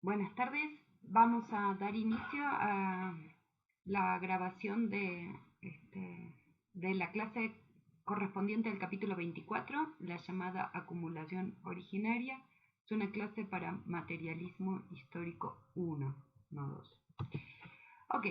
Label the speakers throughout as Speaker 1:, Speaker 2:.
Speaker 1: Buenas tardes, vamos a dar inicio a la grabación de la clase correspondiente al capítulo 24, la llamada acumulación originaria. Es una clase para materialismo histórico 1, no 2. Ok,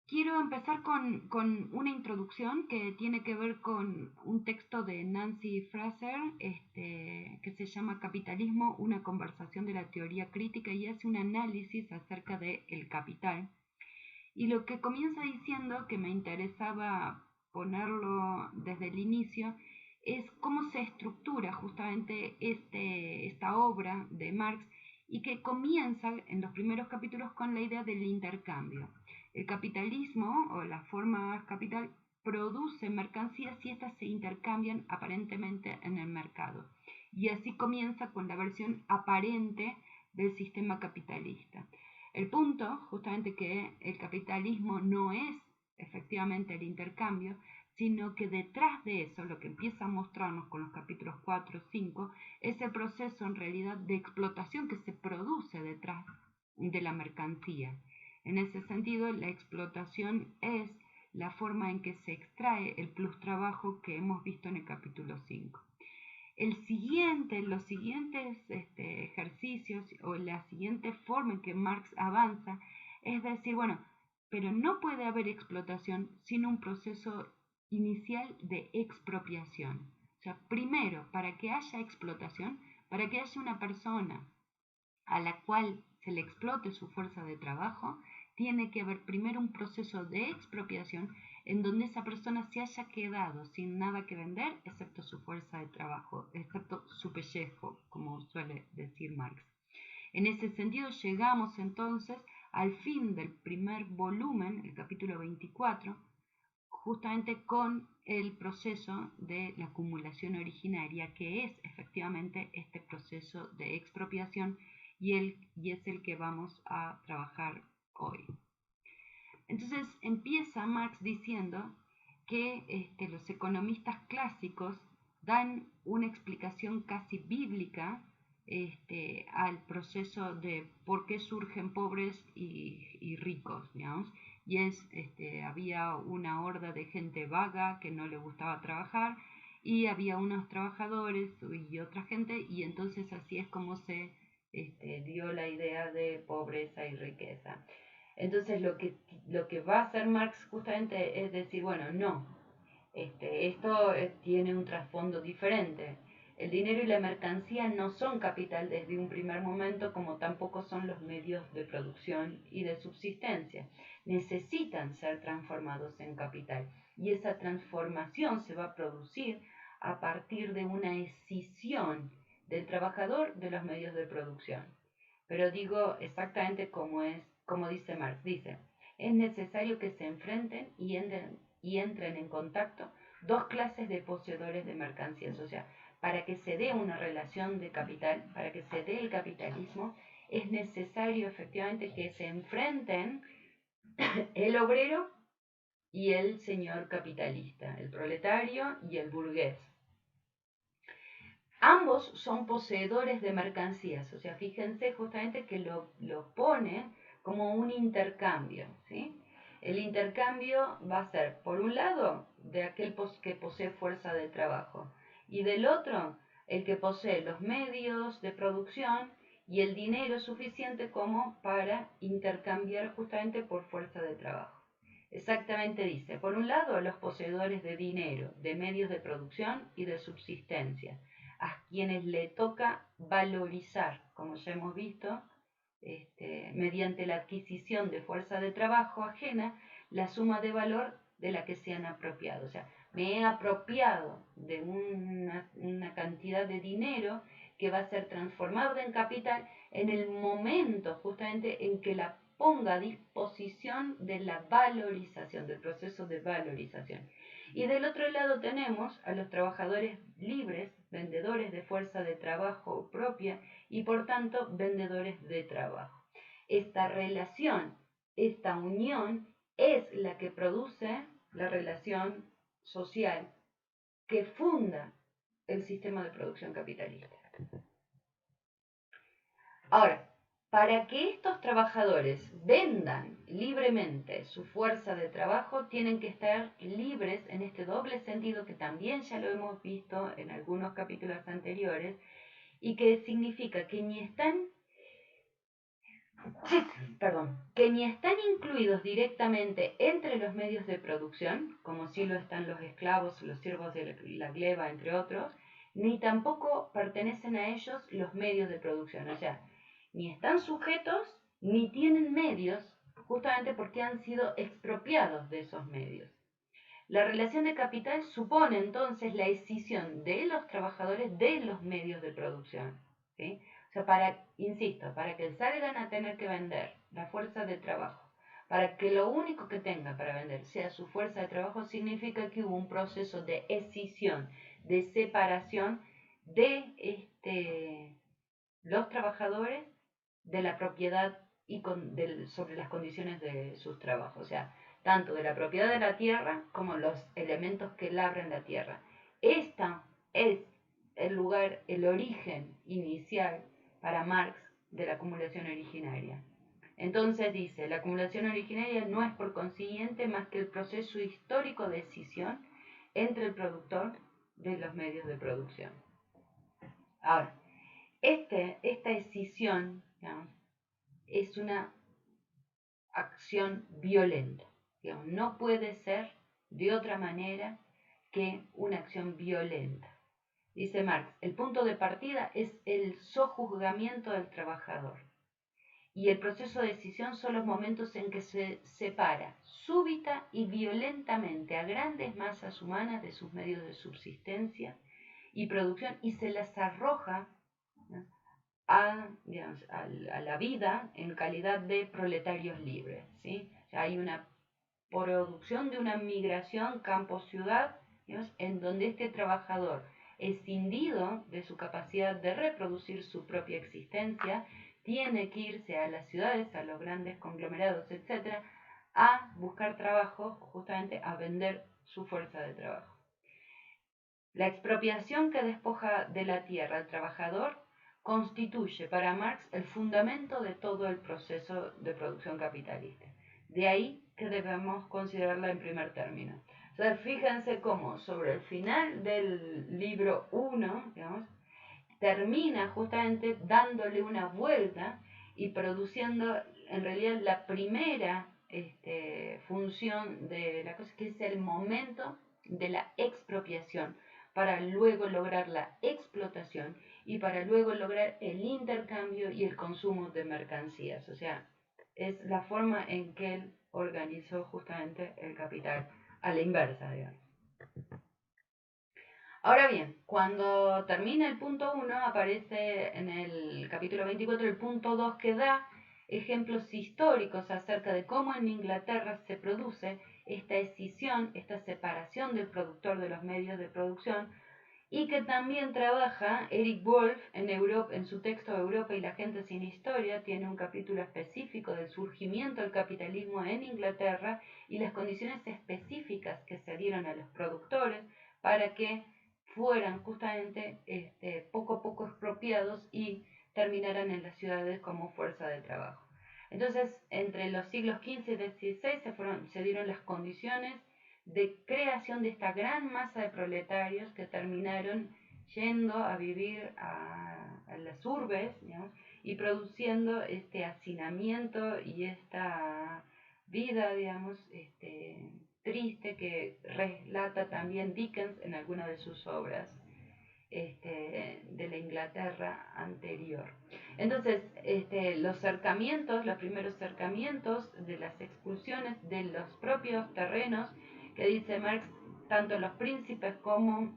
Speaker 1: quiero empezar con una introducción que tiene que ver con un texto de Nancy Fraser que se llama Capitalismo, una conversación de la teoría crítica, y hace un análisis acerca del capital. Y lo que comienza diciendo, que me interesaba ponerlo desde el inicio, es cómo se estructura justamente esta obra de Marx, y que comienza en los primeros capítulos con la idea del intercambio. El capitalismo, o la forma capital, produce mercancías y estas se intercambian aparentemente en el mercado. Y así comienza con la versión aparente del sistema capitalista. El punto, justamente, que el capitalismo no es efectivamente el intercambio, sino que detrás de eso, lo que empieza a mostrarnos con los capítulos 4 o 5, es el proceso en realidad de explotación que se produce detrás de la mercancía. En ese sentido, la explotación es la forma en que se extrae el plus trabajo que hemos visto en el capítulo 5. Los siguientes ejercicios, o la siguiente forma en que Marx avanza, es decir, bueno, pero no puede haber explotación sin un proceso inicial de expropiación. O sea, primero, para que haya explotación, para que haya una persona a la cual se le explote su fuerza de trabajo, tiene que haber primero un proceso de expropiación en donde esa persona se haya quedado sin nada que vender, excepto su fuerza de trabajo, excepto su pellejo, como suele decir Marx. En ese sentido, llegamos entonces al fin del primer volumen, el capítulo 24, justamente con el proceso de la acumulación originaria, que es efectivamente este proceso de expropiación, y es el que vamos a trabajar hoy. Entonces empieza Marx diciendo que los economistas clásicos dan una explicación casi bíblica al proceso de por qué surgen pobres y ricos, digamos. Y había una horda de gente vaga que no le gustaba trabajar, y había unos trabajadores y otra gente, y entonces así es como se dio la idea de pobreza y riqueza. Entonces lo que va a hacer Marx justamente es decir, bueno, no, esto tiene un trasfondo diferente. El dinero y la mercancía no son capital desde un primer momento, como tampoco son los medios de producción y de subsistencia. Necesitan ser transformados en capital, y esa transformación se va a producir a partir de una escisión del trabajador de los medios de producción. Pero digo exactamente como dice Marx, dice, es necesario que se enfrenten y entren en contacto dos clases de poseedores de mercancías. O sea, para que se dé una relación de capital, para que se dé el capitalismo, es necesario efectivamente que se enfrenten el obrero y el señor capitalista, el proletario y el burgués. Ambos son poseedores de mercancías, o sea, fíjense justamente que lo pone como un intercambio, ¿sí? El intercambio va a ser, por un lado, de aquel que posee fuerza de trabajo, y del otro, el que posee los medios de producción y el dinero suficiente como para intercambiar justamente por fuerza de trabajo. Exactamente dice, por un lado, los poseedores de dinero, de medios de producción y de subsistencia, a quienes le toca valorizar, como ya hemos visto, mediante la adquisición de fuerza de trabajo ajena, la suma de valor de la que se han apropiado. O sea, me he apropiado de una cantidad de dinero que va a ser transformado en capital en el momento justamente en que la ponga a disposición de la valorización, del proceso de valorización. Y del otro lado tenemos a los trabajadores libres, vendedores de fuerza de trabajo propia y por tanto vendedores de trabajo. Esta relación, esta unión es la que produce la relación social que funda el sistema de producción capitalista. Ahora, para que estos trabajadores vendan libremente su fuerza de trabajo, tienen que estar libres en este doble sentido que también ya lo hemos visto en algunos capítulos anteriores, y que significa que ni están incluidos directamente entre los medios de producción, como sí lo están los esclavos, los siervos de la gleba, entre otros, ni tampoco pertenecen a ellos los medios de producción. O sea, ni están sujetos, ni tienen medios, justamente porque han sido expropiados de esos medios. La relación de capital supone entonces la escisión de los trabajadores de los medios de producción, ¿sí? O sea, insisto, para que salgan a tener que vender la fuerza de trabajo, para que lo único que tenga para vender sea su fuerza de trabajo, significa que hubo un proceso de escisión, de separación de los trabajadores de la propiedad y sobre las condiciones de sus trabajos. O sea, tanto de la propiedad de la tierra como los elementos que labran la tierra. Esta es el lugar, el origen inicial para Marx de la acumulación originaria. Entonces dice, la acumulación originaria no es por consiguiente más que el proceso histórico de escisión entre el productor de los medios de producción. Ahora, esta escisión, digamos, es una acción violenta. Digamos, no puede ser de otra manera que una acción violenta. Dice Marx, el punto de partida es el sojuzgamiento del trabajador. Y el proceso de decisión son los momentos en que se separa súbita y violentamente a grandes masas humanas de sus medios de subsistencia y producción y se las arroja, ¿no?, a la vida en calidad de proletarios libres, ¿sí? O sea, hay una producción de una migración campo-ciudad, en donde este trabajador, escindido de su capacidad de reproducir su propia existencia, tiene que irse a las ciudades, a los grandes conglomerados, etc., a buscar trabajo, justamente a vender su fuerza de trabajo. La expropiación que despoja de la tierra al trabajador constituye para Marx el fundamento de todo el proceso de producción capitalista. De ahí que debemos considerarla en primer término. O sea, fíjense cómo sobre el final del libro 1, digamos, termina justamente dándole una vuelta y produciendo en realidad la primera función de la cosa, que es el momento de la expropiación, para luego lograr la explotación y para luego lograr el intercambio y el consumo de mercancías. O sea, es la forma en que él organizó justamente el capital a la inversa, digamos. Ahora bien, cuando termina el punto 1, aparece en el capítulo 24 el punto 2, que da ejemplos históricos acerca de cómo en Inglaterra se produce esta escisión, esta separación del productor de los medios de producción, y que también trabaja Eric Wolf en su texto Europa y la gente sin historia. Tiene un capítulo específico del surgimiento del capitalismo en Inglaterra y las condiciones específicas que se dieron a los productores para que fueran justamente poco a poco expropiados y terminaran en las ciudades como fuerza de trabajo. Entonces, entre los siglos XV y XVI se dieron las condiciones de creación de esta gran masa de proletarios que terminaron yendo a vivir a las urbes, ¿no?, y produciendo este hacinamiento y esta vida, digamos, triste que relata también Dickens en alguna de sus obras de la Inglaterra anterior. Entonces, los primeros cercamientos de las expulsiones de los propios terrenos, que dice Marx, tanto los príncipes como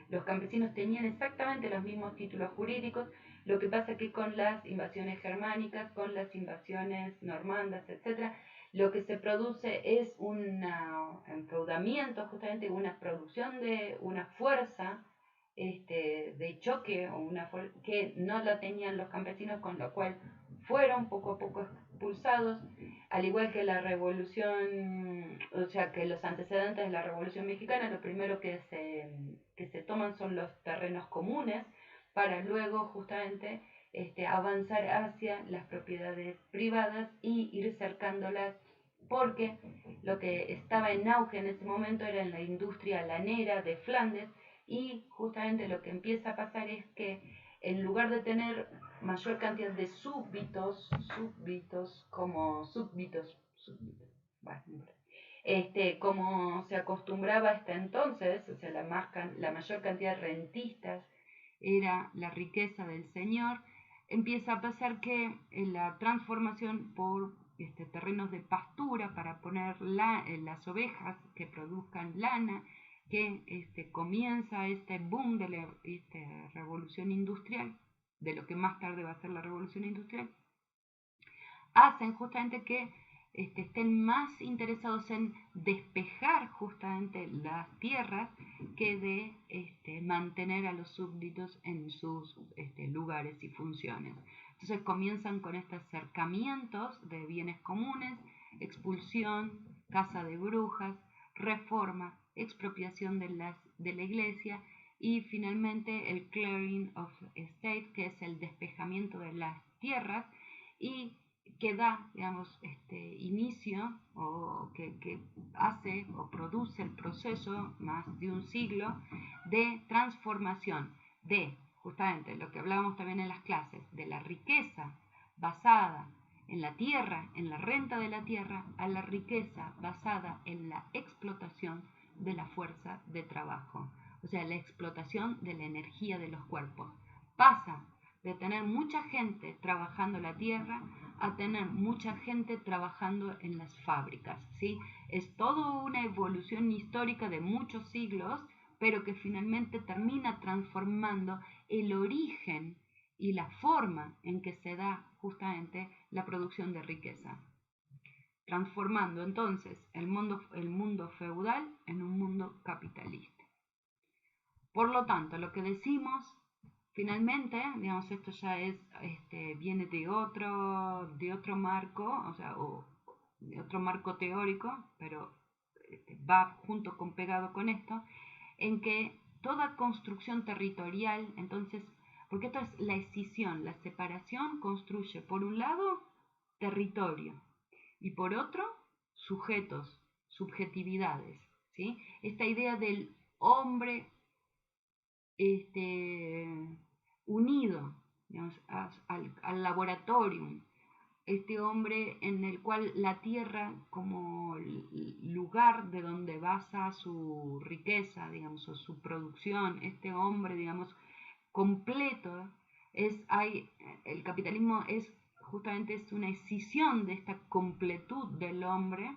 Speaker 1: los campesinos tenían exactamente los mismos títulos jurídicos. Lo que pasa que con las invasiones germánicas, con las invasiones normandas, etc., lo que se produce es un enfeudamiento, justamente una producción de una fuerza de choque, o que no la tenían los campesinos, con lo cual fueron poco a poco expulsados, al igual que la revolución, o sea, que los antecedentes de la Revolución Mexicana. Lo primero que se toman son los terrenos comunes, para luego justamente avanzar hacia las propiedades privadas y ir cercándolas, porque lo que estaba en auge en ese momento era en la industria lanera de Flandes, y justamente lo que empieza a pasar es que en lugar de tener mayor cantidad de súbditos, bueno, como se acostumbraba hasta entonces, o sea, la mayor cantidad de rentistas era la riqueza del señor, empieza a pasar que la transformación por terrenos de pastura para poner las ovejas que produzcan lana, que comienza este boom de la revolución industrial, de lo que más tarde va a ser la revolución industrial, hacen justamente que estén más interesados en despejar justamente las tierras que de mantener a los súbditos en sus lugares y funciones. Entonces comienzan con estos acercamientos de bienes comunes, expulsión, caza de brujas, reforma, expropiación de la iglesia y finalmente el clearing of estate, que es el despejamiento de las tierras y que da, digamos, inicio o que hace o produce el proceso más de un siglo de transformación de justamente lo que hablábamos también en las clases, de la riqueza basada en la tierra, en la renta de la tierra, a la riqueza basada en la explotación de la fuerza de trabajo, o sea, la explotación de la energía de los cuerpos. Pasa de tener mucha gente trabajando la tierra a tener mucha gente trabajando en las fábricas, ¿sí? Es toda una evolución histórica de muchos siglos, pero que finalmente termina transformando el origen y la forma en que se da justamente la producción de riqueza, transformando entonces el mundo feudal en un mundo capitalista. Por lo tanto, lo que decimos finalmente, digamos, esto ya viene de otro marco, o sea, de otro marco teórico, pero va junto con pegado con esto, en que toda construcción territorial, entonces, porque esto es la escisión, la separación construye por un lado territorio y por otro sujetos, subjetividades, ¿sí? Esta idea del hombre unido, digamos, al laboratorium, este hombre en el cual la tierra como lugar de donde basa su riqueza, digamos, o su producción, este hombre, digamos, completo, el capitalismo es una escisión de esta completud del hombre,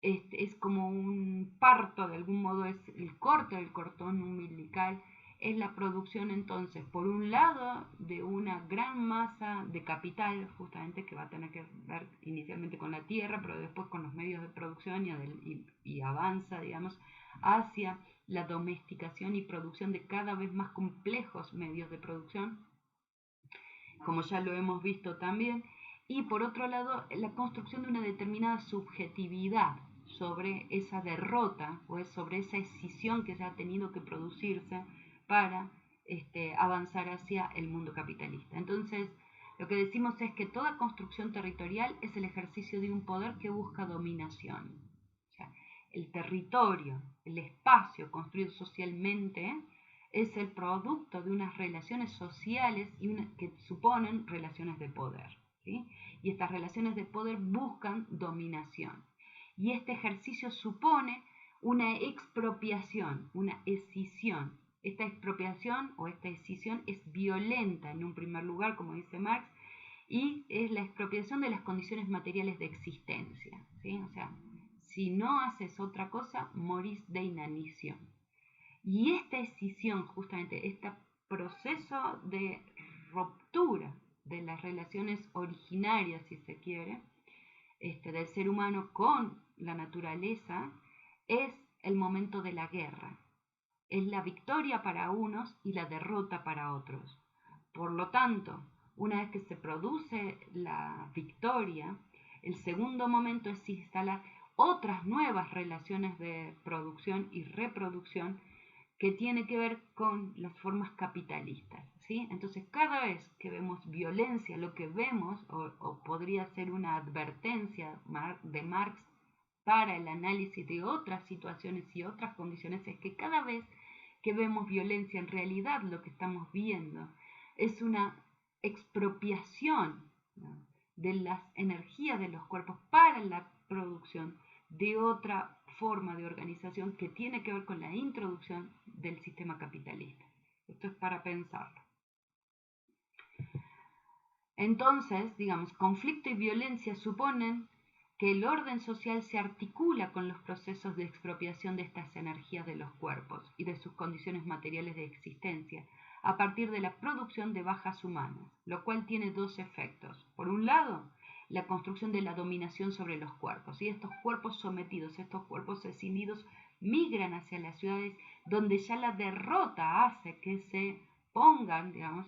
Speaker 1: es como un parto, de algún modo es el corte del cordón umbilical, es la producción entonces, por un lado, de una gran masa de capital, justamente que va a tener que ver inicialmente con la tierra, pero después con los medios de producción y avanza, digamos, hacia la domesticación y producción de cada vez más complejos medios de producción, como ya lo hemos visto también, y por otro lado, la construcción de una determinada subjetividad sobre esa derrota o sobre esa escisión que se ha tenido que producirse para avanzar hacia el mundo capitalista. Entonces, lo que decimos es que toda construcción territorial es el ejercicio de un poder que busca dominación. O sea, el territorio, el espacio construido socialmente, es el producto de unas relaciones sociales que suponen relaciones de poder, ¿sí? Y estas relaciones de poder buscan dominación. Y este ejercicio supone una expropiación, una escisión. Esta expropiación o esta escisión es violenta en un primer lugar, como dice Marx, y es la expropiación de las condiciones materiales de existencia, ¿sí? O sea, si no haces otra cosa, morís de inanición. Y esta escisión, justamente, este proceso de ruptura de las relaciones originarias, si se quiere, del ser humano con la naturaleza, es el momento de la guerra. Es la victoria para unos y la derrota para otros. Por lo tanto, una vez que se produce la victoria, el segundo momento es instalar otras nuevas relaciones de producción y reproducción que tiene que ver con las formas capitalistas, ¿sí? Entonces, cada vez que vemos violencia, lo que vemos, o podría ser una advertencia de Marx para el análisis de otras situaciones y otras condiciones, es que cada vez que vemos violencia, en realidad lo que estamos viendo es una expropiación, ¿no?, de las energías de los cuerpos para la producción de otra forma de organización que tiene que ver con la introducción del sistema capitalista. Esto es para pensarlo. Entonces, digamos, conflicto y violencia suponen que el orden social se articula con los procesos de expropiación de estas energías de los cuerpos y de sus condiciones materiales de existencia a partir de la producción de bajas humanas, lo cual tiene dos efectos. Por un lado, la construcción de la dominación sobre los cuerpos, y estos cuerpos sometidos, estos cuerpos escindidos, migran hacia las ciudades donde ya la derrota hace que se pongan, digamos,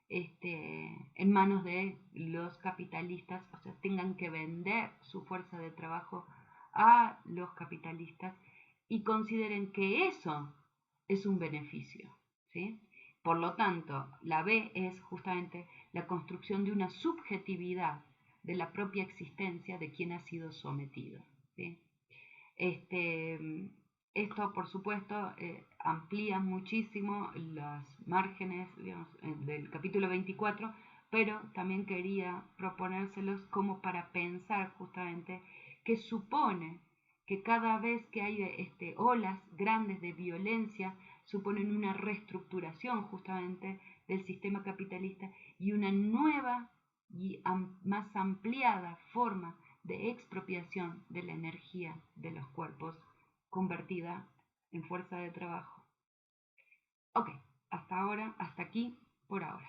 Speaker 1: en manos de los capitalistas, o sea, tengan que vender su fuerza de trabajo a los capitalistas y consideren que eso es un beneficio, ¿sí? Por lo tanto, la B es justamente la construcción de una subjetividad de la propia existencia de quien ha sido sometido, ¿sí? Esto, por supuesto, amplía muchísimo los márgenes, digamos, del capítulo 24, pero también quería proponérselos como para pensar justamente que supone que cada vez que hay olas grandes de violencia, suponen una reestructuración justamente del sistema capitalista y una nueva y más ampliada forma de expropiación de la energía de los cuerpos convertida en fuerza de trabajo. Ok, hasta ahora, hasta aquí por ahora.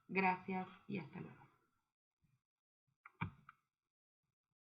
Speaker 1: Gracias y hasta luego.